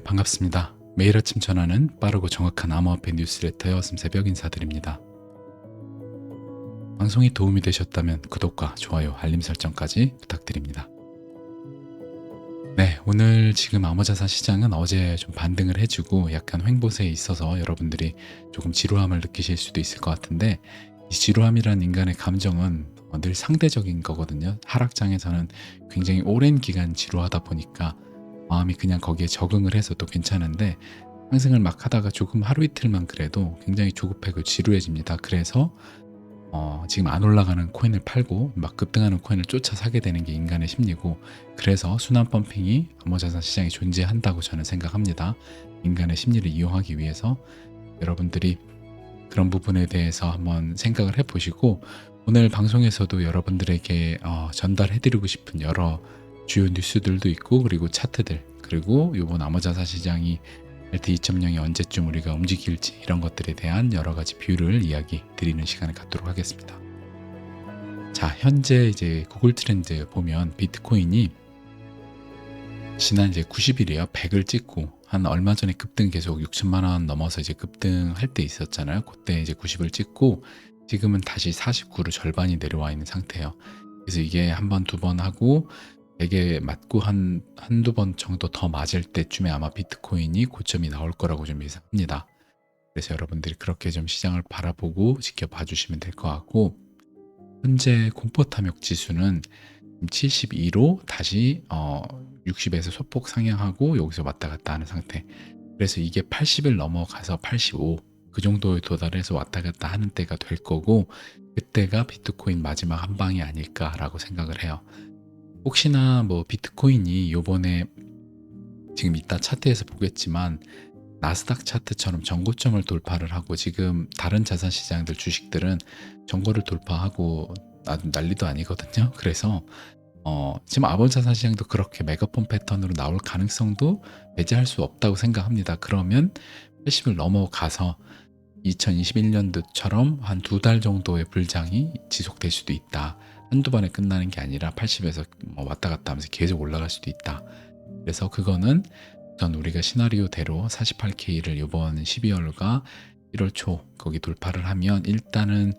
반갑습니다. 매일 아침 전하는 빠르고 정확한 암호화폐 뉴스레터 여슴 새벽 인사드립니다. 방송이 도움이 되셨다면 구독과 좋아요, 알림 설정까지 부탁드립니다. 네, 오늘 지금 암호자산 시장은 어제 좀 반등을 해주고 약간 횡보세에 있어서 여러분들이 조금 지루함을 느끼실 수도 있을 것 같은데, 이 지루함이란 인간의 감정은 늘 상대적인 거거든요. 하락장에서는 굉장히 오랜 기간 지루하다 보니까 마음이 그냥 거기에 적응을 해서도 괜찮은데, 상승을 막 하다가 조금 하루 이틀만 그래도 굉장히 조급하고 지루해집니다. 그래서 지금 안 올라가는 코인을 팔고 막 급등하는 코인을 쫓아 사게 되는 게 인간의 심리고, 그래서 순환 펌핑이 암호자산 시장에 존재한다고 저는 생각합니다. 인간의 심리를 이용하기 위해서 여러분들이 그런 부분에 대해서 한번 생각을 해보시고, 오늘 방송에서도 여러분들에게 전달해드리고 싶은 여러 주요 뉴스들도 있고, 그리고 차트들, 그리고 이번 암호자산 시장이 LT 2.0이 언제쯤 우리가 움직일지, 이런 것들에 대한 여러 가지 뷰를 이야기 드리는 시간을 갖도록 하겠습니다. 자, 현재 이제 구글 트렌드 보면 비트코인이 지난 이제 90일이에요. 100을 찍고 한 얼마 전에 급등 계속 6천만 원 넘어서 이제 급등할 때 있었잖아요. 그때 이제 90을 찍고 지금은 다시 49로 절반이 내려와 있는 상태예요. 그래서 이게 한 번, 두 번 하고 100에 맞고 한두 번 정도 더 맞을 때쯤에 아마 비트코인이 고점이 나올 거라고 좀 예상합니다. 그래서 여러분들이 그렇게 좀 시장을 바라보고 지켜봐 주시면 될 것 같고, 현재 공포 탐욕 지수는 72로 다시 60에서 소폭 상향하고 여기서 왔다 갔다 하는 상태. 그래서 이게 80을 넘어가서 85 그 정도에 도달해서 왔다 갔다 하는 때가 될 거고, 그때가 비트코인 마지막 한 방이 아닐까라고 생각을 해요. 혹시나 뭐 비트코인이 요번에 지금 이따 차트에서 보겠지만 나스닥 차트처럼 전고점을 돌파를 하고, 지금 다른 자산 시장들 주식들은 전고를 돌파하고 난리도 아니거든요. 그래서 지금 암호자산 시장도 그렇게 메가폰 패턴으로 나올 가능성도 배제할 수 없다고 생각합니다. 그러면 80을 넘어가서 2021년도처럼 한 두 달 정도의 불장이 지속될 수도 있다. 한두 번에 끝나는 게 아니라 80에서 왔다 갔다 하면서 계속 올라갈 수도 있다. 그래서 그거는 우선 우리가 시나리오대로 48K를 이번 12월과 1월 초 거기 돌파를 하면 일단은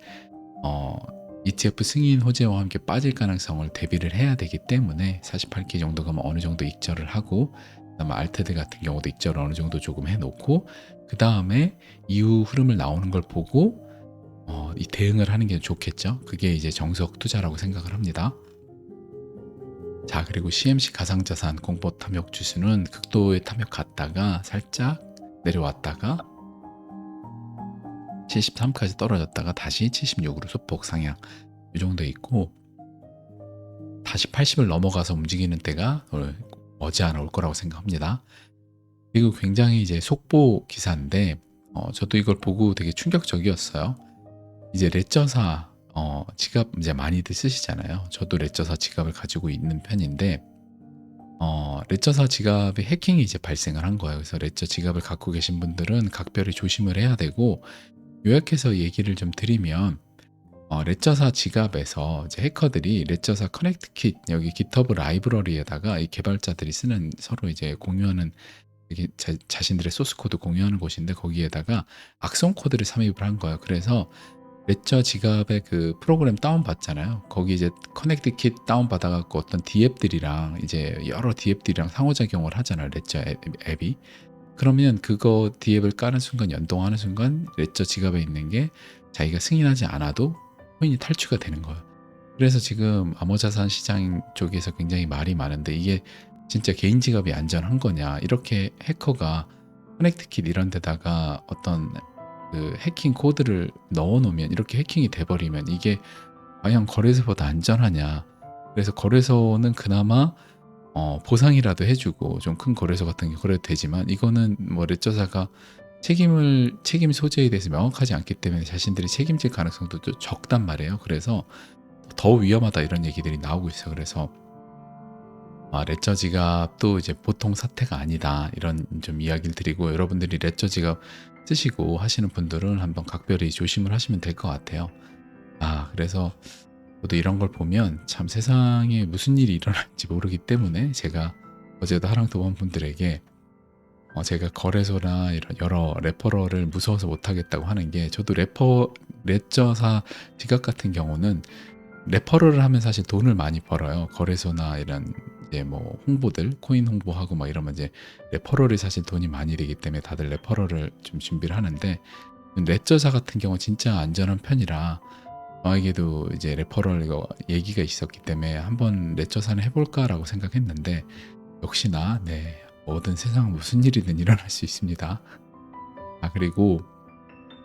ETF 승인 호재와 함께 빠질 가능성을 대비를 해야 되기 때문에 48K 정도 가면 어느 정도 익절을 하고, 그다음에 알테드 같은 경우도 익절을 어느 정도 조금 해놓고, 그 다음에 이후 흐름을 나오는 걸 보고 이 대응을 하는 게 좋겠죠. 그게 이제 정석 투자라고 생각을 합니다. 자, 그리고 CMC 가상자산 공포 탐욕 지수는 극도의 탐욕 갔다가 살짝 내려왔다가 73까지 떨어졌다가 다시 76으로 소폭 상향 이 정도 있고, 다시 80을 넘어가서 움직이는 때가 머지않아 올 거라고 생각합니다. 그리고 굉장히 이제 속보 기사인데 저도 이걸 보고 되게 충격적이었어요. 이제 레저사 지갑 이제 많이들 쓰시잖아요. 저도 레저사 지갑을 가지고 있는 편인데 레저사 지갑에 해킹이 이제 발생을 한 거예요. 그래서 레저 지갑을 갖고 계신 분들은 각별히 조심을 해야 되고, 요약해서 얘기를 좀 드리면 레저사 지갑에서 이제 해커들이 레저사 커넥트 킷, 여기 GitHub 라이브러리에다가 이 개발자들이 쓰는, 서로 이제 공유하는, 이게 자신들의 소스 코드 공유하는 곳인데 거기에다가 악성 코드를 삽입을 한 거예요. 그래서 레저 지갑의 그 프로그램 다운 받잖아요. 거기 이제 커넥트 킷 다운 받아갖고 어떤 D앱들이랑 이제 여러 D앱들이랑 상호작용을 하잖아요. 레저 앱이. 그러면 그거 D앱을 까는 순간, 연동하는 순간 레저 지갑에 있는 게 자기가 승인하지 않아도 코인이 탈취가 되는 거예요. 그래서 지금 암호자산 시장 쪽에서 굉장히 말이 많은데, 이게 진짜 개인 지갑이 안전한 거냐, 이렇게 해커가 커넥트 킷 이런 데다가 어떤 그 해킹 코드를 넣어 놓으면, 이렇게 해킹이 돼버리면 이게 과연 거래소보다 안전하냐. 그래서 거래소는 그나마 보상이라도 해주고 좀 큰 거래소 같은 게 거래도 되지만, 이거는 뭐 레저사가 책임 소재에 대해서 명확하지 않기 때문에 자신들이 책임질 가능성도 좀 적단 말이에요. 그래서 더 위험하다 이런 얘기들이 나오고 있어요. 그래서 레저 지갑도 이제 보통 사태가 아니다, 이런 좀 이야기를 드리고, 여러분들이 레저 지갑 쓰시고 하시는 분들은 한번 각별히 조심을 하시면 될 것 같아요. 그래서 저도 이런 걸 보면 참 세상에 무슨 일이 일어날지 모르기 때문에, 제가 어제도 하랑도원 분들에게 제가 거래소나 이런 여러 레퍼럴을 무서워서 못 하겠다고 하는 게, 저도 레저사 지갑 같은 경우는 레퍼럴을 하면 사실 돈을 많이 벌어요. 거래소나 이런 이제 뭐 홍보들, 코인 홍보하고 막 이러면 이제 레퍼럴이 사실 돈이 많이 되기 때문에 다들 레퍼럴을 좀 준비를 하는데, 레저사 같은 경우 진짜 안전한 편이라 저에게도 이제 레퍼럴 이거 얘기가 있었기 때문에 한번 레저사는 해볼까라고 생각했는데, 역시나 네, 뭐든 세상 무슨 일이든 일어날 수 있습니다. 그리고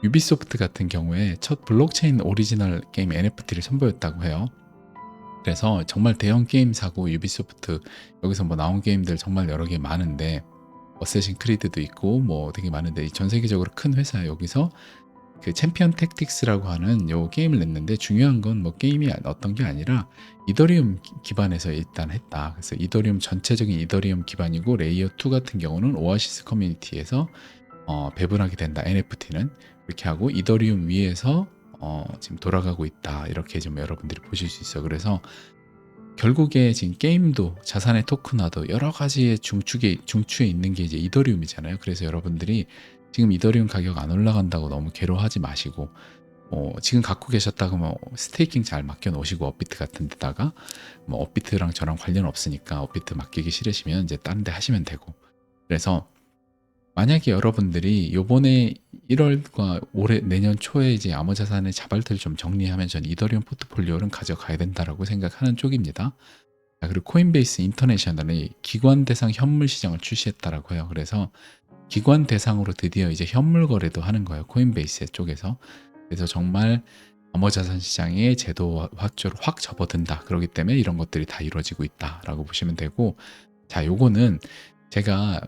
유비소프트 같은 경우에 첫 블록체인 오리지널 게임 NFT를 선보였다고 해요. 그래서 정말 대형 게임사고 유비소프트, 여기서 뭐 나온 게임들 정말 여러 개 많은데 어쌔신 크리드도 있고 뭐 되게 많은데, 전 세계적으로 큰 회사 여기서 그 챔피언 택틱스라고 하는 요 게임을 냈는데, 중요한 건 뭐 게임이 어떤 게 아니라 이더리움 기반에서 일단 했다. 그래서 이더리움 전체적인 이더리움 기반이고, 레이어 2 같은 경우는 오아시스 커뮤니티에서 배분하게 된다. NFT는 그렇게 하고 이더리움 위에서 지금 돌아가고 있다. 이렇게 좀 여러분들이 보실 수 있어. 그래서 결국에 지금 게임도 자산의 토큰화도 여러 가지의 중추에 있는 게 이제 이더리움이잖아요. 그래서 여러분들이 지금 이더리움 가격 안 올라간다고 너무 괴로워하지 마시고, 지금 갖고 계셨다고 뭐 스테이킹 잘 맡겨 놓으시고, 업비트 같은 데다가 뭐 업비트랑 저랑 관련 없으니까 업비트 맡기기 싫으시면 이제 다른 데 하시면 되고. 그래서 만약에 여러분들이 요번에 1월과 올해 내년 초에 이제 암호자산의 자발들을 좀 정리하면, 전 이더리움 포트폴리오는 가져가야 된다라고 생각하는 쪽입니다. 그리고 코인베이스 인터내셔널이 기관 대상 현물 시장을 출시했다라고 해요. 그래서 기관 대상으로 드디어 이제 현물 거래도 하는 거예요. 코인베이스 쪽에서. 그래서 정말 암호자산 시장의 제도 확조를 확 접어든다. 그렇기 때문에 이런 것들이 다 이루어지고 있다라고 보시면 되고, 자, 요거는 제가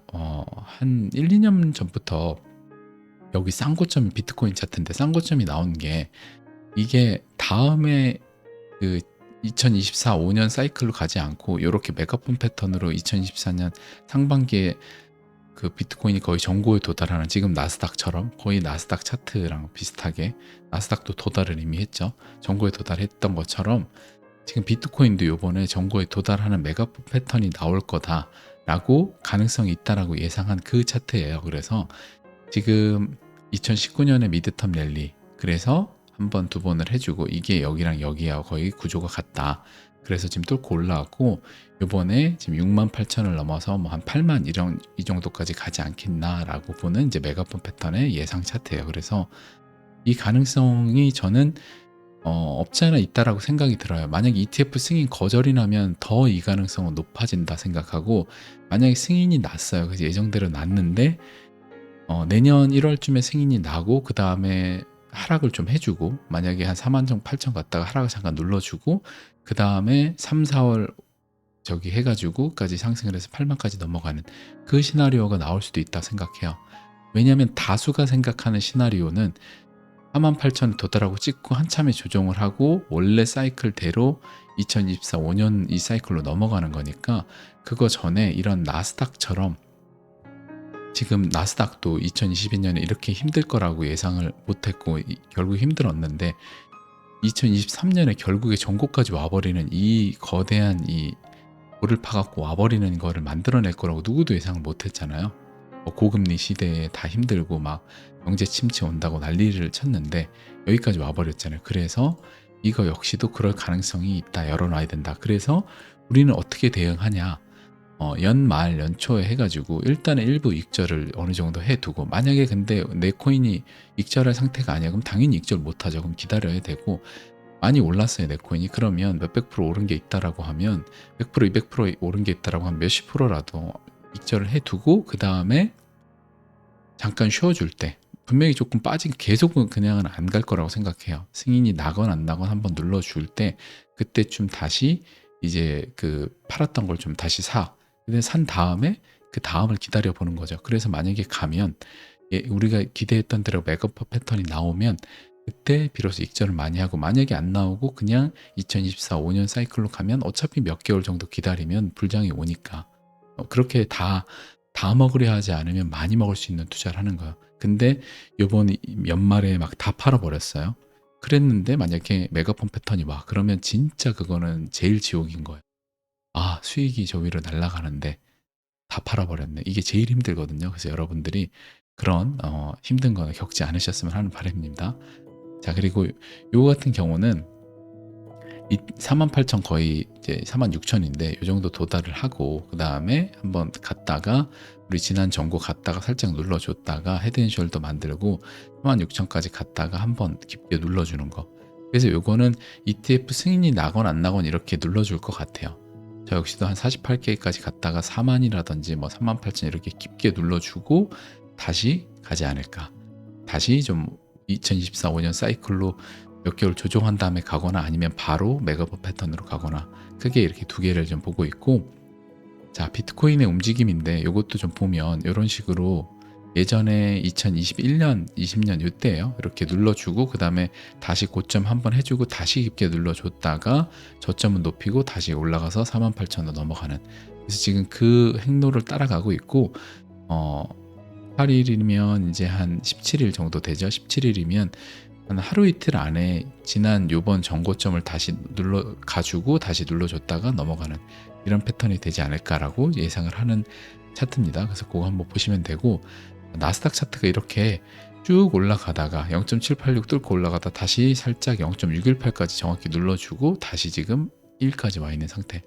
한 1, 2년 전부터 여기 쌍고점이 비트코인 차트인데 쌍고점이 나온 게, 이게 다음에 그 2024, 5년 사이클로 가지 않고 이렇게 메가폰 패턴으로 2024년 상반기에 그 비트코인이 거의 정고에 도달하는, 지금 나스닥처럼 거의 나스닥 차트랑 비슷하게, 나스닥도 도달을 이미 했죠. 정고에 도달했던 것처럼 지금 비트코인도 요번에 정고에 도달하는 메가폰 패턴이 나올 거다라고 가능성이 있다라고 예상한 그 차트예요. 그래서 지금 2019년에 미드텀 랠리, 그래서 한 번, 두 번을 해주고, 이게 여기랑 여기하고 거의 구조가 같다. 그래서 지금 뚫고 올라왔고, 요번에 지금 68,000을 넘어서 뭐 한 8만 이 정도까지 가지 않겠나라고 보는 이제 메가폰 패턴의 예상 차트예요. 그래서 이 가능성이 저는 없지 않아 있다라고 생각이 들어요. 만약에 ETF 승인 거절이 나면 더 이 가능성은 높아진다 생각하고, 만약에 승인이 났어요. 그래서 예정대로 났는데 내년 1월쯤에 승인이 나고, 그 다음에 하락을 좀 해주고, 만약에 한 4만 8천 갔다가 하락을 잠깐 눌러주고, 그 다음에 3, 4월 저기 해가지고까지 상승을 해서 8만까지 넘어가는 그 시나리오가 나올 수도 있다 생각해요. 왜냐하면 다수가 생각하는 시나리오는 48,000을 도달하고 찍고 한참에 조정을 하고 원래 사이클대로 2024, 5년 이 사이클로 넘어가는 거니까, 그거 전에 이런 나스닥처럼, 지금 나스닥도 2022년에 이렇게 힘들 거라고 예상을 못했고 결국 힘들었는데, 2023년에 결국에 전고까지 와버리는 이 거대한 이 돌을 파갖고 와버리는 거를 만들어낼 거라고 누구도 예상을 못했잖아요. 고금리 시대에 다 힘들고 막 경제 침체 온다고 난리를 쳤는데 여기까지 와버렸잖아요. 그래서 이거 역시도 그럴 가능성이 있다, 열어놔야 된다. 그래서 우리는 어떻게 대응하냐, 연말 연초에 해가지고 일단은 일부 익절을 어느 정도 해두고, 만약에 근데 내 코인이 익절할 상태가 아니야, 그럼 당연히 익절 못하죠. 그럼 기다려야 되고, 많이 올랐어요 내 코인이, 그러면 몇백 프로 오른 게 있다라고 하면, 100% 200% 오른 게 있다라고 하면 몇십 프로라도 익절을 해두고, 그 다음에 잠깐 쉬어줄 때, 분명히 조금 빠진, 계속은 그냥은 안 갈 거라고 생각해요. 승인이 나건 안 나건 한번 눌러줄 때, 그때쯤 다시 이제 그 팔았던 걸 좀 다시 사. 근데 산 다음에 그 다음을 기다려 보는 거죠. 그래서 만약에 가면 우리가 기대했던 대로 메가퍼 패턴이 나오면 그때 비로소 익절을 많이 하고, 만약에 안 나오고 그냥 2024, 5년 사이클로 가면 어차피 몇 개월 정도 기다리면 불장이 오니까, 그렇게 다 먹으려 하지 않으면 많이 먹을 수 있는 투자를 하는 거예요. 근데 요번 연말에 막 다 팔아버렸어요. 그랬는데 만약에 메가폰 패턴이 와, 그러면 진짜 그거는 제일 지옥인 거예요. 수익이 저 위로 날아가는데 다 팔아버렸네. 이게 제일 힘들거든요. 그래서 여러분들이 그런 힘든 거는 겪지 않으셨으면 하는 바람입니다. 자, 그리고 요거 같은 경우는 48,000 거의 이제 46,000인데 요 정도 도달을 하고 그다음에 한번 갔다가 우리 지난 전고 갔다가 살짝 눌러줬다가 헤드앤숄더 만들고 46,000까지 갔다가 한번 깊게 눌러주는 거. 그래서 요거는 ETF 승인이 나건 안 나건 이렇게 눌러줄 것 같아요. 저 역시도 한 48K까지 갔다가 4만이라든지 뭐 38,000 이렇게 깊게 눌러주고 다시 가지 않을까. 다시 좀 2024, 5년 사이클로 몇 개월 조정한 다음에 가거나 아니면 바로 메가봇 패턴으로 가거나 크게 이렇게 두 개를 좀 보고 있고, 자, 비트코인의 움직임인데 이것도 좀 보면 이런 식으로 예전에 2021년, 20년 이때예요. 이렇게 눌러주고 그 다음에 다시 고점 한번 해주고 다시 깊게 눌러줬다가 저점은 높이고 다시 올라가서 48,000원 넘어가는. 그래서 지금 그 행로를 따라가고 있고 8일이면 이제 한 17일 정도 되죠. 17일이면 한 하루 이틀 안에 지난 요번 전고점을 다시 가지고 다시 눌러줬다가 넘어가는 이런 패턴이 되지 않을까라고 예상을 하는 차트입니다. 그래서 그거 한번 보시면 되고, 나스닥 차트가 이렇게 쭉 올라가다가 0.786 뚫고 올라가다 다시 살짝 0.618까지 정확히 눌러주고 다시 지금 1까지 와 있는 상태.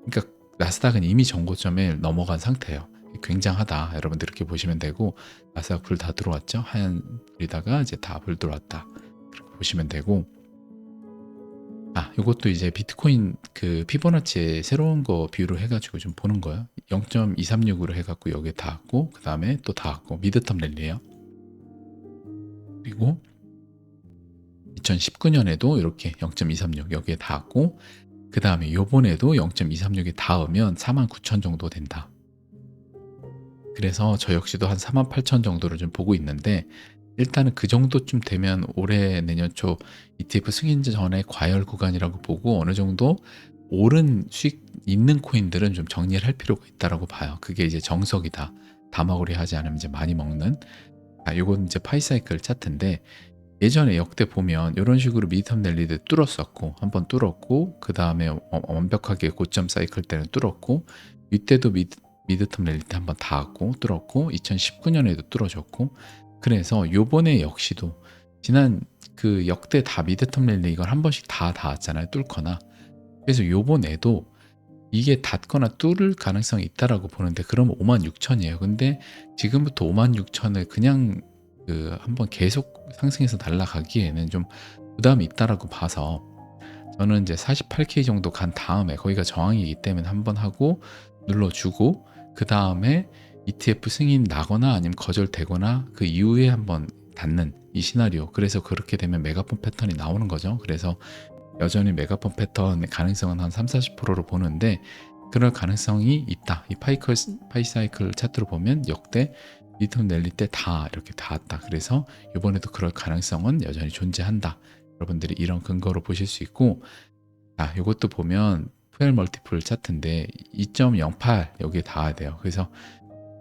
그러니까 나스닥은 이미 전고점에 넘어간 상태예요. 굉장하다. 여러분들 이렇게 보시면 되고, 나스닥 불 다 들어왔죠. 하얀 불이다가 이제 다 불 들어왔다. 그렇게 보시면 되고, 이것도 이제 비트코인 그 피보나치의 새로운 거 비율로 해가지고 좀 보는 거예요. 0.236으로 해갖고 여기에 닿았고, 그 다음에 또 닿았고, 미드텀 랠리예요. 그리고 2019년에도 이렇게 0.236 여기에 닿았고, 그 다음에 요번에도 0.236에 닿으면 49,000 정도 된다. 그래서 저 역시도 한 48,000 정도를 좀 보고 있는데, 일단은 그 정도쯤 되면 올해 내년 초 ETF 승인 전에 과열 구간이라고 보고 어느 정도 오른 수익 있는 코인들은 좀 정리를 할 필요가 있다라고 봐요. 그게 이제 정석이다. 다마고리 하지 않으면 이제 많이 먹는. 요건 이제 파이사이클 차트인데, 예전에 역대 보면 이런 식으로 미드텀 랠리도 뚫었었고 한번 뚫었고 그 다음에 완벽하게 고점 사이클 때는 뚫었고, 이때도 미드텀 랠리 때 한번 닿았고 뚫었고 2019년에도 뚫어줬고, 그래서 요번에 역시도 지난 그 역대 다 미드텀 랠리 이걸 한 번씩 다 닿았잖아요. 뚫거나. 그래서 요번에도 이게 닿거나 뚫을 가능성이 있다라고 보는데, 그러면 56,000이에요. 근데 지금부터 56,000을 그냥 한번 계속 상승해서 날아가기에는 좀 부담이 있다라고 봐서, 저는 이제 48K 정도 간 다음에 거기가 저항이기 때문에 한번 하고 눌러주고 그 다음에 ETF 승인 나거나 아니면 거절되거나 그 이후에 한번 닿는 이 시나리오. 그래서 그렇게 되면 메가폰 패턴이 나오는 거죠. 그래서 여전히 메가폰 패턴의 가능성은 한 30-40%로 보는데, 그럴 가능성이 있다. 이 파이사이클 차트로 보면 역대 미드텀 랠리 때 다 이렇게 닿았다. 그래서 이번에도 그럴 가능성은 여전히 존재한다. 여러분들이 이런 근거로 보실 수 있고, 이것도 보면 푸엘 멀티플 차트인데 2.08 여기에 닿아야 돼요. 그래서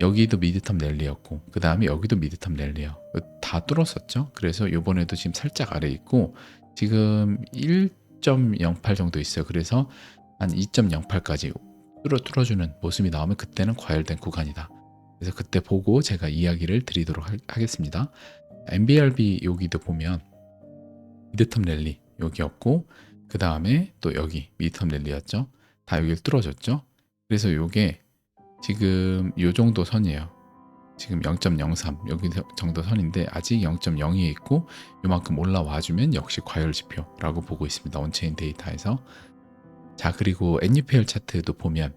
여기도 미드텀 랠리였고 그 다음에 여기도 미드텀 랠리요. 다 뚫었었죠. 그래서 이번에도 지금 살짝 아래 있고 지금 1.08 정도 있어요. 그래서 한 2.08까지 뚫어주는 모습이 나오면 그때는 과열된 구간이다. 그래서 그때 보고 제가 이야기를 드리도록 하겠습니다. MBRB 여기도 보면 미드텀 랠리 여기였고 그 다음에 또 여기 미드텀 랠리였죠. 다 여기를 뚫어줬죠. 그래서 요게 지금 요 정도 선이에요. 지금 0.03 여기 정도 선인데 아직 0.02에 있고 요만큼 올라와주면 역시 과열 지표라고 보고 있습니다. 온체인 데이터에서. 자, 그리고 NUPL 차트도 보면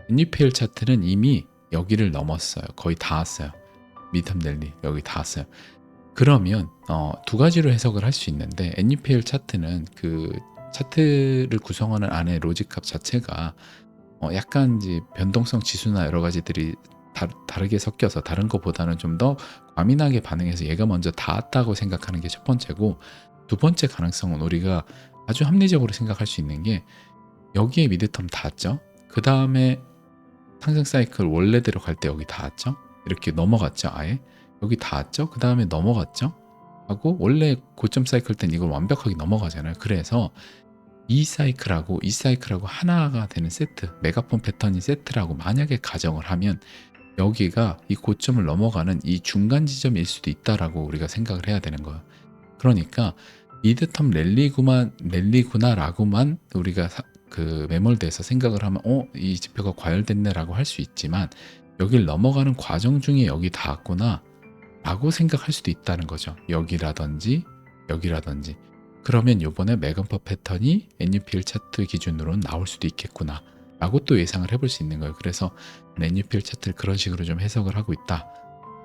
NUPL 차트는 이미 여기를 넘었어요. 거의 닿았어요. 미드텀 랠리 여기 닿았어요. 그러면 두 가지로 해석을 할 수 있는데, NUPL 차트는 그 차트를 구성하는 안에 로직값 자체가 약간 이제 변동성 지수나 여러 가지들이 다르게 섞여서 다른 것보다는 좀 더 과민하게 반응해서 얘가 먼저 닿았다고 생각하는 게 첫 번째고, 두 번째 가능성은 우리가 아주 합리적으로 생각할 수 있는 게 여기에 미드텀 닿았죠. 그 다음에 상승 사이클 원래대로 갈 때 여기 닿았죠. 이렇게 넘어갔죠. 아예 여기 닿았죠. 그 다음에 넘어갔죠. 하고 원래 고점 사이클 땐 이걸 완벽하게 넘어가잖아요. 그래서 이 사이클하고 하나가 되는 세트, 메가폰 패턴이 세트라고 만약에 가정을 하면 여기가 이 고점을 넘어가는 이 중간 지점일 수도 있다라고 우리가 생각을 해야 되는 거예요. 그러니까 미드텀 랠리구나라고만 우리가 그 매몰돼서 생각을 하면 이 지표가 과열됐네라고 할 수 있지만 여길 넘어가는 과정 중에 여기 닿았구나 라고 생각할 수도 있다는 거죠. 여기라든지 여기라든지. 그러면 요번에 메가폰 패턴이 NUPL 차트 기준으로는 나올 수도 있겠구나 라고 또 예상을 해볼 수 있는 거예요. 그래서 NUPL 차트를 그런 식으로 좀 해석을 하고 있다,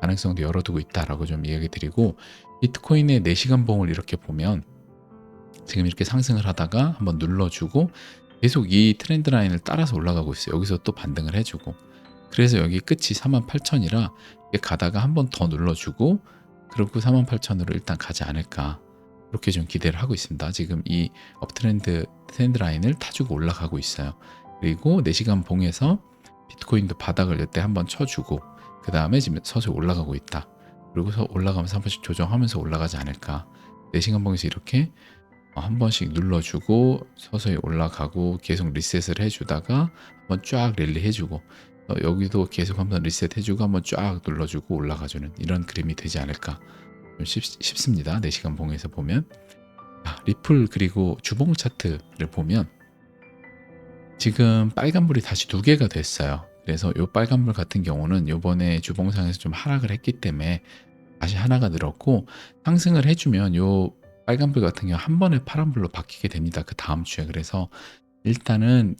가능성도 열어두고 있다라고 좀 이야기 드리고, 비트코인의 4시간 봉을 이렇게 보면 지금 이렇게 상승을 하다가 한번 눌러주고 계속 이 트렌드 라인을 따라서 올라가고 있어요. 여기서 또 반등을 해주고, 그래서 여기 끝이 48,000이라 가다가 한번 더 눌러주고 그리고 48,000으로 일단 가지 않을까, 그렇게 좀 기대를 하고 있습니다. 지금 이 업트렌드 트렌드 라인을 타주고 올라가고 있어요. 그리고 4시간 봉에서 비트코인도 바닥을 이때 한번 쳐주고 그 다음에 지금 서서히 올라가고 있다. 그리고서 올라가면서 한 번씩 조정하면서 올라가지 않을까. 4시간 봉에서 이렇게 한 번씩 눌러주고 서서히 올라가고 계속 리셋을 해주다가 한번 쫙 랠리 해주고 여기도 계속 한번 리셋 해주고 한번 쫙 눌러주고 올라가주는 이런 그림이 되지 않을까 좀 싶습니다. 4시간 봉에서 보면. 리플 그리고 주봉 차트를 보면 지금 빨간불이 다시 2개가 됐어요. 그래서 이 빨간불 같은 경우는 요번에 주봉상에서 좀 하락을 했기 때문에 다시 하나가 늘었고, 상승을 해주면 요 빨간불 같은 경우 한 번에 파란불로 바뀌게 됩니다. 그 다음 주에. 그래서 일단은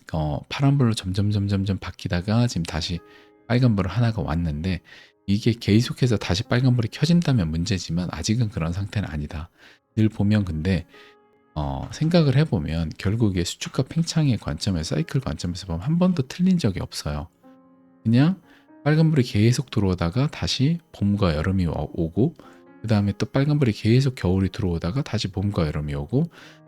파란불로 점점 바뀌다가 지금 다시 빨간불 하나가 왔는데, 이게 계속해서 다시 빨간불이 켜진다면 문제지만 아직은 그런 상태는 아니다. 늘 보면 근데 생각을 해보면 결국에 수축과 팽창의 관점에서, 사이클 관점에서 보면 한 번도 틀린 적이 없어요. 그냥 빨간불이 계속 들어오다가 다시 봄과 여름이 오고, 그 다음에 또 빨간불이 계속 겨울이 들어오다가 다시 봄과 여름이 오고,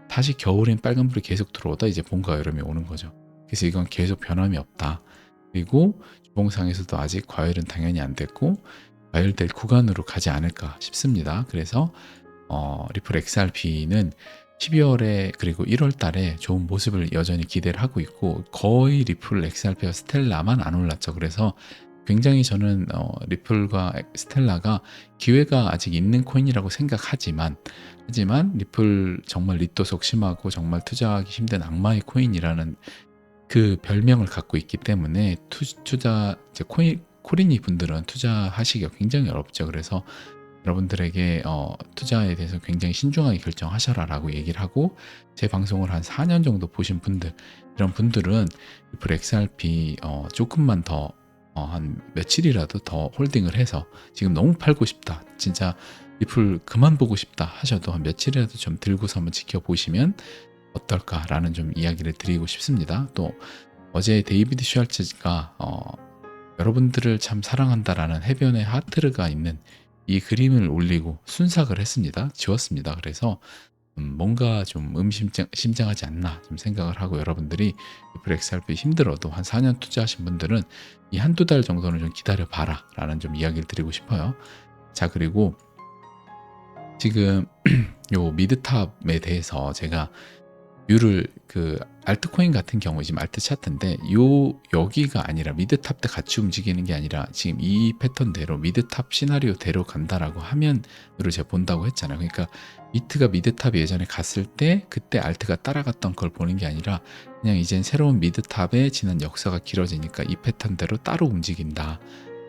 다시 겨울엔 빨간불이 계속 들어오다 이제 봄과 여름이 오는 거죠. 그래서 이건 계속 변함이 없다. 그리고 주봉상에서도 아직 과열은 당연히 안 됐고 과열될 구간으로 가지 않을까 싶습니다. 그래서 리플 XRP는 12월에 그리고 1월 달에 좋은 모습을 여전히 기대를 하고 있고, 거의 리플 XRP와 스텔라만 안 올랐죠. 그래서 굉장히 저는 리플과 스텔라가 기회가 아직 있는 코인이라고 생각하지만 리플 정말 리또속 심하고 정말 투자하기 힘든 악마의 코인이라는 그 별명을 갖고 있기 때문에 투자 코리니 분들은 투자하시기가 굉장히 어렵죠. 그래서 여러분들에게 투자에 대해서 굉장히 신중하게 결정하셔라라고 얘기를 하고, 제 방송을 한 4년 정도 보신 분들, 이런 분들은 리플 XRP 조금만 더 한 며칠이라도 더 홀딩을 해서, 지금 너무 팔고 싶다, 진짜 리플 그만 보고 싶다 하셔도 한 며칠이라도 좀 들고서 한번 지켜보시면 어떨까라는 좀 이야기를 드리고 싶습니다. 또 어제 데이비드 슈왈츠가 여러분들을 참 사랑한다라는 해변에 하트가 있는 이 그림을 올리고 순삭을 했습니다. 지웠습니다. 그래서 뭔가 좀 심장하지 않나 좀 생각을 하고, 여러분들이 리플 XRP 힘들어도 한 4년 투자하신 분들은 이 한두 달 정도는 좀 기다려 봐라 라는 좀 이야기를 드리고 싶어요. 자, 그리고 지금 요 미드탑에 대해서 제가 뷰를 알트코인 같은 경우 지금 알트 차트인데 여기가 아니라 미드탑 때 같이 움직이는 게 아니라 지금 이 패턴대로 미드탑 시나리오대로 간다라고 하면으로 제가 본다고 했잖아요. 그러니까 비트가 미드탑 예전에 갔을 때 그때 알트가 따라갔던 걸 보는 게 아니라 그냥 이젠 새로운 미드탑에 지난 역사가 길어지니까 이 패턴대로 따로 움직인다,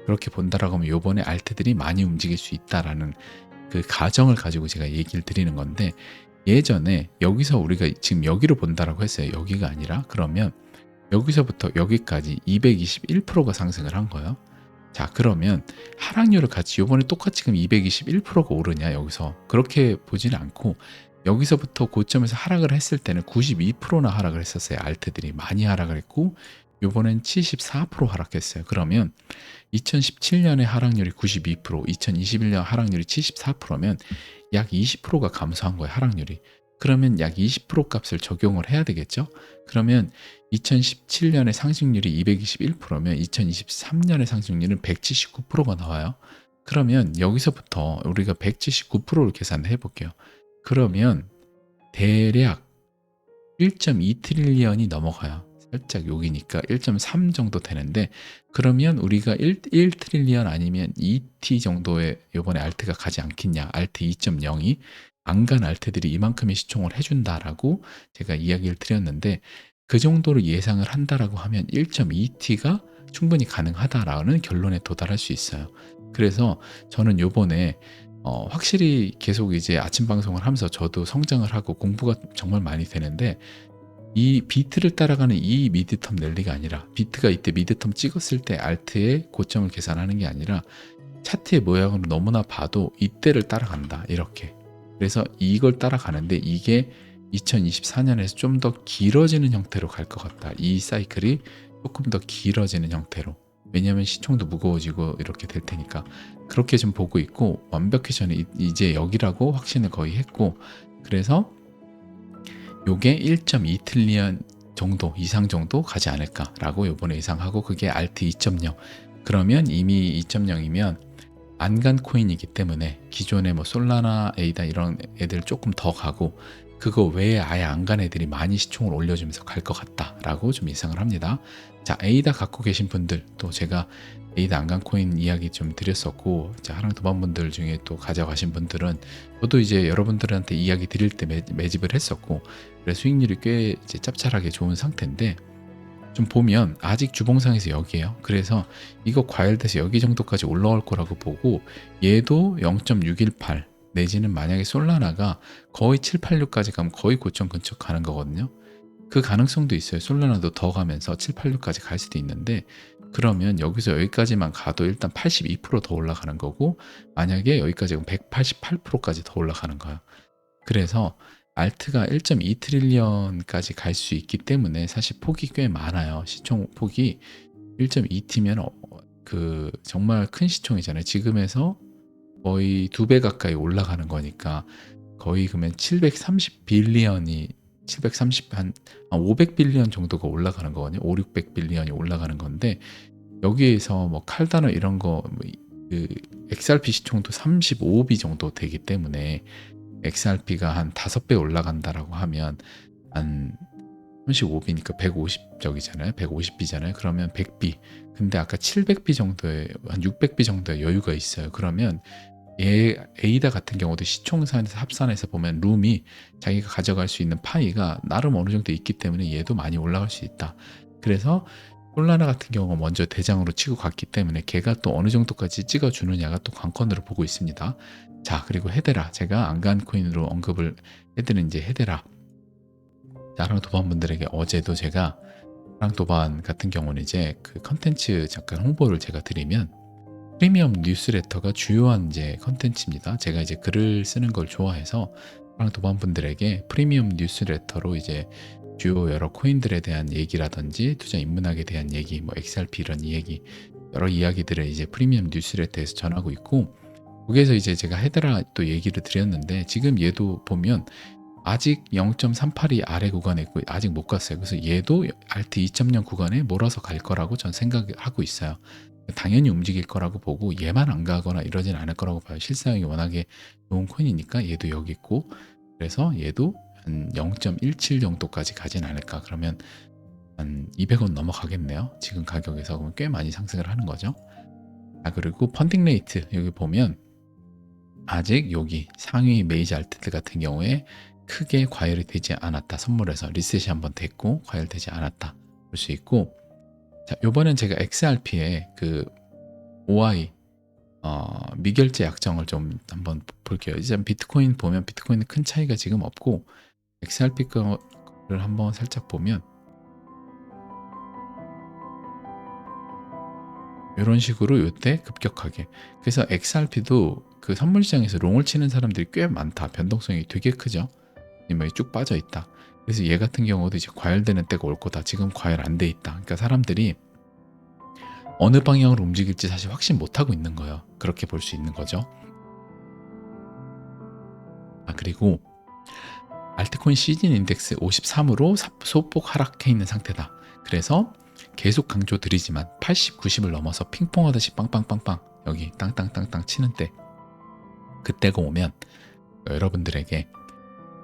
그렇게 본다라고 하면 요번에 알트들이 많이 움직일 수 있다라는 그 가정을 가지고 제가 얘기를 드리는 건데, 예전에 여기서 우리가 지금 여기로 본다라고 했어요. 여기가 아니라. 그러면 여기서부터 여기까지 221%가 상승을 한 거예요. 자, 그러면 하락률을 같이 요번에 똑같이 그럼 221%가 오르냐, 여기서 그렇게 보지는 않고, 여기서부터 고점에서 하락을 했을 때는 92%나 하락을 했었어요. 알트들이 많이 하락을 했고 요번엔 74% 하락했어요. 그러면 2017년에 하락률이 92%, 2021년 하락률이 74%면 약 20%가 감소한 거예요, 하락률이. 그러면 약 20% 값을 적용을 해야 되겠죠? 그러면 2017년의 상승률이 221%면 2023년의 상승률은 179%가 나와요. 그러면 여기서부터 우리가 179%를 계산해 볼게요. 그러면 대략 1.2 트릴리언이 넘어가요. 살짝 여기니까 1.3 정도 되는데, 그러면 우리가 1 트릴리언 아니면 2T 정도의 요번에 알트가 가지 않겠냐. 알트 2.0이 안 간 알트들이 이만큼의 시총을 해준다라고 제가 이야기를 드렸는데, 그 정도로 예상을 한다라고 하면 1.2T가 충분히 가능하다라는 결론에 도달할 수 있어요. 그래서 저는 요번에 확실히 계속 이제 아침 방송을 하면서 저도 성장을 하고 공부가 정말 많이 되는데, 이 비트를 따라가는 이 미드텀 랠리가 아니라, 비트가 이때 미드텀 찍었을 때 알트의 고점을 계산하는 게 아니라 차트의 모양으로 너무나 봐도 이때를 따라간다, 이렇게. 그래서 이걸 따라가는데 이게 2024년에서 좀 더 길어지는 형태로 갈 것 같다. 이 사이클이 조금 더 길어지는 형태로. 왜냐하면 시총도 무거워지고 이렇게 될 테니까. 그렇게 좀 보고 있고, 완벽해져는 이제 여기라고 확신을 거의 했고, 그래서 요게 1.2 트릴리언 정도 이상 정도 가지 않을까라고 요번에 예상하고, 그게 알트 2.0. 그러면 이미 2.0이면 안 간 코인이기 때문에 기존에 뭐 솔라나, 에이다 이런 애들 조금 더 가고, 그거 외에 아예 안 간 애들이 많이 시총을 올려주면서 갈 것 같다라고 좀 예상을 합니다. 자, 에이다 갖고 계신 분들, 또 제가 에이다 안 간 코인 이야기 좀 드렸었고, 자, 하랑 도반 분들 중에 또 가져가신 분들은 저도 이제 여러분들한테 이야기 드릴 때 매집을 했었고, 그래서 수익률이 꽤 이제 짭짤하게 좋은 상태인데, 좀 보면 아직 주봉상에서 여기에요. 그래서 이거 과열돼서 여기 정도까지 올라올 거라고 보고, 얘도 0.618 내지는 만약에 솔라나가 거의 786까지 가면 거의 고점 근처 가는 거거든요. 그 가능성도 있어요. 솔라나도 더 가면서 786까지 갈 수도 있는데, 그러면 여기서 여기까지만 가도 일단 82%더 올라가는 거고, 만약에 여기까지 188%까지 더 올라가는 거예요. 그래서 알트가 1.2 트릴리언까지 갈 수 있기 때문에 사실 폭이 꽤 많아요. 시총 폭이 1.2T면 그 정말 큰 시총이잖아요. 지금에서 거의 2배 가까이 올라가는 거니까, 거의 그러면 730빌리언이 730 500빌리언 정도가 올라가는 거거든요. 5, 600빌리언이 올라가는 건데, 여기에서 뭐 칼다노 이런 거, 그 XRP 시총도 35비 정도 되기 때문에, XRP가 한 5배 올라간다라고 하면 한 35비니까 150적이잖아요. 150비잖아요. 그러면 100비. 근데 아까 700비 정도의, 한 600비 정도의 여유가 있어요. 그러면 에이다 같은 경우도 시총산에서 합산해서 보면 룸이, 자기가 가져갈 수 있는 파이가 나름 어느 정도 있기 때문에 얘도 많이 올라갈 수 있다. 그래서 솔라나 같은 경우가 먼저 대장으로 치고 갔기 때문에 걔가 또 어느 정도까지 찍어주느냐가 또 관건으로 보고 있습니다. 자, 그리고 헤데라, 제가 안 간 코인으로 언급을 해드린 이제 헤데라. 하랑 도반 분들에게 어제도 제가, 하랑 도반 같은 경우는 이제 그 컨텐츠 잠깐 홍보를 제가 드리면, 프리미엄 뉴스레터가 주요한 이제 컨텐츠입니다. 제가 이제 글을 쓰는 걸 좋아해서 하랑 도반 분들에게 프리미엄 뉴스레터로 이제 주요 여러 코인들에 대한 얘기라든지 투자 인문학에 대한 얘기, 뭐 XRP 이런 얘기, 여러 이야기들을 이제 프리미엄 뉴스레터에서 전하고 있고, 거기에서 이제 제가 헤드라 또 얘기를 드렸는데, 지금 얘도 보면 아직 0.382 아래 구간에 있고 아직 못 갔어요. 그래서 얘도 알트 2.0 구간에 몰아서 갈 거라고 전 생각하고 있어요. 당연히 움직일 거라고 보고, 얘만 안 가거나 이러진 않을 거라고 봐요. 실사용이 워낙에 좋은 코인이니까 얘도 여기 있고, 그래서 얘도 한 0.17 정도까지 가진 않을까. 그러면 한 200원 넘어가겠네요. 지금 가격에서. 그러면 꽤 많이 상승을 하는 거죠. 아, 그리고 펀딩 레이트 여기 보면 아직 여기 상위 메이저 알트들 같은 경우에 크게 과열이 되지 않았다. 선물에서 리셋이 한번 됐고 과열되지 않았다 볼 수 있고, 자, 요번엔 제가 XRP의 그 OI 미결제 약정을 좀 한번 볼게요. 이제 비트코인 보면 비트코인은 큰 차이가 지금 없고, XRP 거를 한번 살짝 보면 이런 식으로 요때 급격하게, 그래서 XRP도 그 선물 시장에서 롱을 치는 사람들이 꽤 많다. 변동성이 되게 크죠. 쭉 빠져 있다. 그래서 얘 같은 경우도 이제 과열되는 때가 올 거다. 지금 과열 안 돼 있다. 그러니까 사람들이 어느 방향으로 움직일지 사실 확신 못 하고 있는 거예요. 그렇게 볼 수 있는 거죠. 아, 그리고 알트코인 시즌 인덱스 53으로 소폭 하락해 있는 상태다. 그래서 계속 강조드리지만 80, 90을 넘어서 핑퐁하듯이 빵빵빵빵 여기 땅땅땅땅 치는 때, 그때가 오면 여러분들에게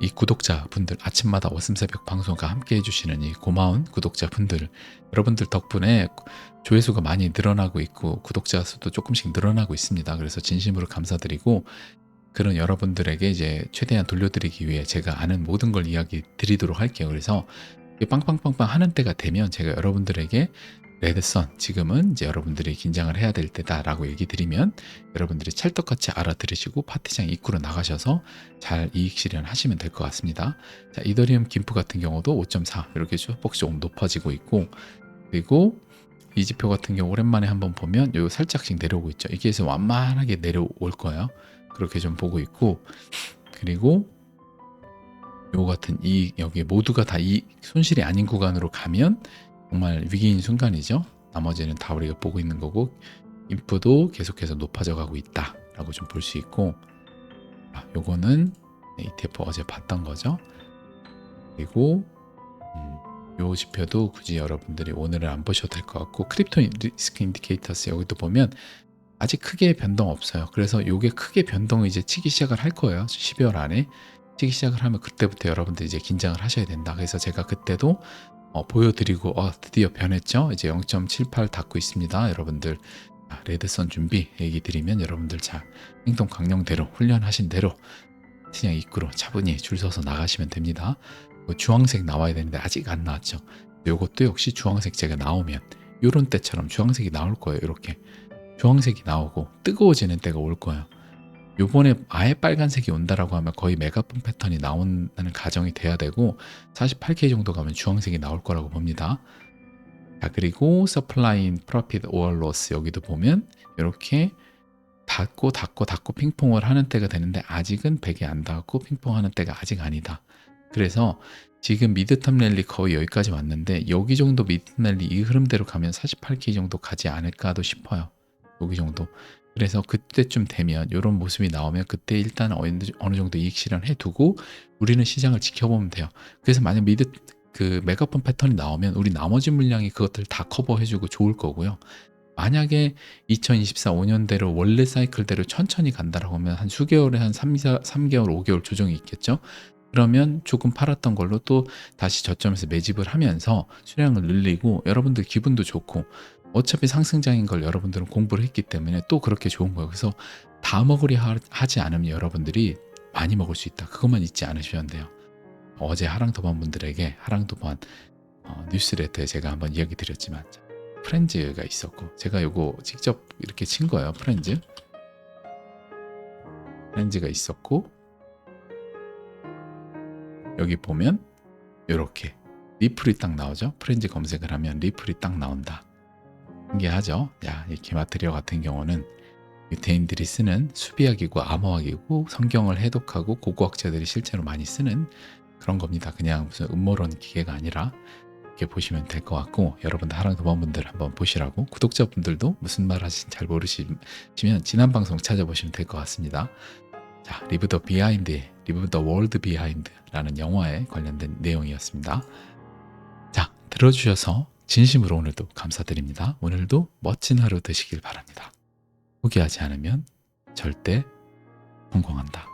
이 구독자분들, 아침마다 워슴새벽 방송과 함께 해주시는 이 고마운 구독자분들, 여러분들 덕분에 조회수가 많이 늘어나고 있고 구독자 수도 조금씩 늘어나고 있습니다. 그래서 진심으로 감사드리고, 그런 여러분들에게 이제 최대한 돌려드리기 위해 제가 아는 모든 걸 이야기 드리도록 할게요. 그래서 빵빵빵빵 하는 때가 되면 제가 여러분들에게 레드선, 지금은 이제 여러분들이 긴장을 해야 될 때다라고 얘기 드리면 여러분들이 찰떡같이 알아들으시고 파티장 입구로 나가셔서 잘 이익 실현하시면 될 것 같습니다. 자, 이더리움 김프 같은 경우도 5.4 이렇게 수폭이 조금 높아지고 있고, 그리고 이 지표 같은 경우 오랜만에 한번 보면 요 살짝씩 내려오고 있죠. 이게 해서 완만하게 내려올 거예요. 그렇게 좀 보고 있고, 그리고 요 같은 이 여기 모두가 다 이 손실이 아닌 구간으로 가면 정말 위기인 순간이죠. 나머지는 다 우리가 보고 있는 거고, 인프도 계속해서 높아져 가고 있다라고 좀 볼 수 있고, 요거는 ETF 어제 봤던 거죠. 그리고 요 지표도 굳이 여러분들이 오늘은 안 보셔도 될 것 같고, 크립토 리스크 인디케이터스 여기도 보면 아직 크게 변동 없어요. 그래서 요게 크게 변동을 이제 치기 시작을 할 거예요. 12월 안에 치기 시작을 하면 그때부터 여러분들 이제 긴장을 하셔야 된다. 그래서 제가 그때도 보여드리고 드디어 변했죠. 이제 0.78 닫고 있습니다. 여러분들 레드선 준비 얘기 드리면 여러분들 자 행동 강령대로 훈련하신 대로 그냥 입구로 차분히 줄 서서 나가시면 됩니다. 주황색 나와야 되는데 아직 안 나왔죠. 요것도 역시 주황색 제가 나오면 요런 때처럼 주황색이 나올 거예요. 이렇게 주황색이 나오고 뜨거워지는 때가 올 거예요. 요번에 아예 빨간색이 온다라고 하면 거의 메가분 패턴이 나오는 가정이 돼야 되고, 48K 정도 가면 주황색이 나올 거라고 봅니다. 자, 그리고 Supply in Profit or Loss 여기도 보면 이렇게 닫고 핑퐁을 하는 때가 되는데 아직은 100이 안 닿았고 핑퐁하는 때가 아직 아니다. 그래서 지금 미드텀 랠리 거의 여기까지 왔는데 여기 정도 미드텀 랠리 이 흐름대로 가면 48K 정도 가지 않을까도 싶어요. 여기 정도. 그래서 그때쯤 되면 이런 모습이 나오면 그때 일단 어느 정도 이익 실현해 두고 우리는 시장을 지켜보면 돼요. 그래서 만약 메가폰 패턴이 나오면 우리 나머지 물량이 그것들 다 커버해주고 좋을 거고요. 만약에 2024 5년대로 원래 사이클대로 천천히 간다라고 하면 한 수개월에 한 3개월, 5개월 조정이 있겠죠. 그러면 조금 팔았던 걸로 또 다시 저점에서 매집을 하면서 수량을 늘리고 여러분들 기분도 좋고, 어차피 상승장인 걸 여러분들은 공부를 했기 때문에 또 그렇게 좋은 거예요. 그래서 다 먹으려 하지 않으면 여러분들이 많이 먹을 수 있다. 그것만 잊지 않으시면 돼요. 어제 하랑도반 분들에게 하랑도반 뉴스레터에 제가 한번 이야기 드렸지만 프렌즈가 있었고, 제가 요거 직접 이렇게 친 거예요. 프렌즈가 있었고, 여기 보면 이렇게 리플이 딱 나오죠. 프렌즈 검색을 하면 리플이 딱 나온다. 신기하죠? 야, 이 게마트리아 같은 경우는 유대인들이 쓰는 수비학이고 암호학이고 성경을 해독하고 고고학자들이 실제로 많이 쓰는 그런 겁니다. 그냥 무슨 음모론 기계가 아니라 이렇게 보시면 될 것 같고, 여러분들 하랑도반분들 한번 보시라고, 구독자분들도 무슨 말 하시는지 잘 모르시면 지난 방송 찾아보시면 될 것 같습니다. 자, 리브 더 월드 비하인드라는 영화에 관련된 내용이었습니다. 자, 들어주셔서 진심으로 오늘도 감사드립니다. 오늘도 멋진 하루 되시길 바랍니다. 포기하지 않으면 절대 성공한다.